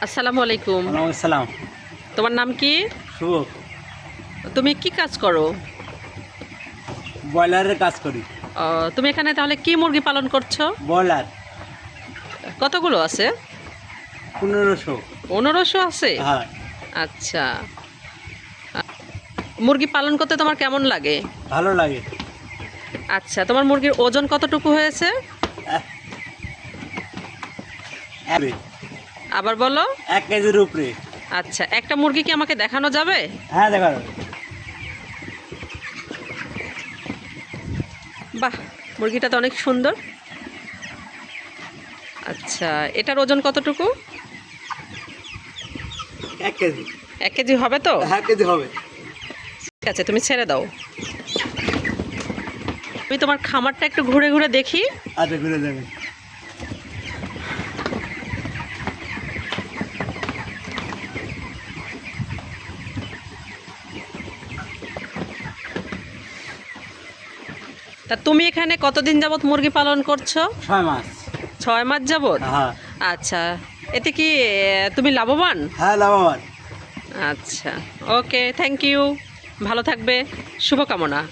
আসসালামু আলাইকুম। ওয়ালাইকুম আসসালাম। তোমার নাম কি? শুভ। তুমি কি কাজ করো? ব্রয়লারের কাজ করি। তুমি এখানে তাহলে কি মুরগি পালন করছো? ব্রয়লার কতগুলো আছে? 1500। 1500 আছে? হ্যাঁ, আচ্ছা। মুরগি পালন করতে তোমার কেমন লাগে? ভালো লাগে। আচ্ছা, তোমার মুরগির ওজন কতটুকু হয়েছে? এক- এক- আবার বলো। 1 কেজির উপরে। আচ্ছা, একটা মুরগি কি আমাকে দেখানো যাবে? হ্যাঁ, দেখা যাবে। বাহ, মুরগিটা তো অনেক সুন্দর। আচ্ছা, এটার ওজন কতটুকু? 1 কেজি। 1 কেজি হবে তো? 1 কেজি হবে। ঠিক আছে, তুমি ছেড়ে দাও। আমি তোমার খামারটা একটু ঘুরে ঘুরে দেখি। আচ্ছা, ঘুরে যাবেন। তা তুমি এখানে কতদিন যাবত মুরগি পালন করছো? 6 মাস। 6 মাস যাবত? হ্যাঁ। আচ্ছা, এতে কি তুমি লাভবান? হ্যাঁ, লাভবান। আচ্ছা, ওকে, থ্যাংক ইউ। ভালো থাকবে, শুভকামনা।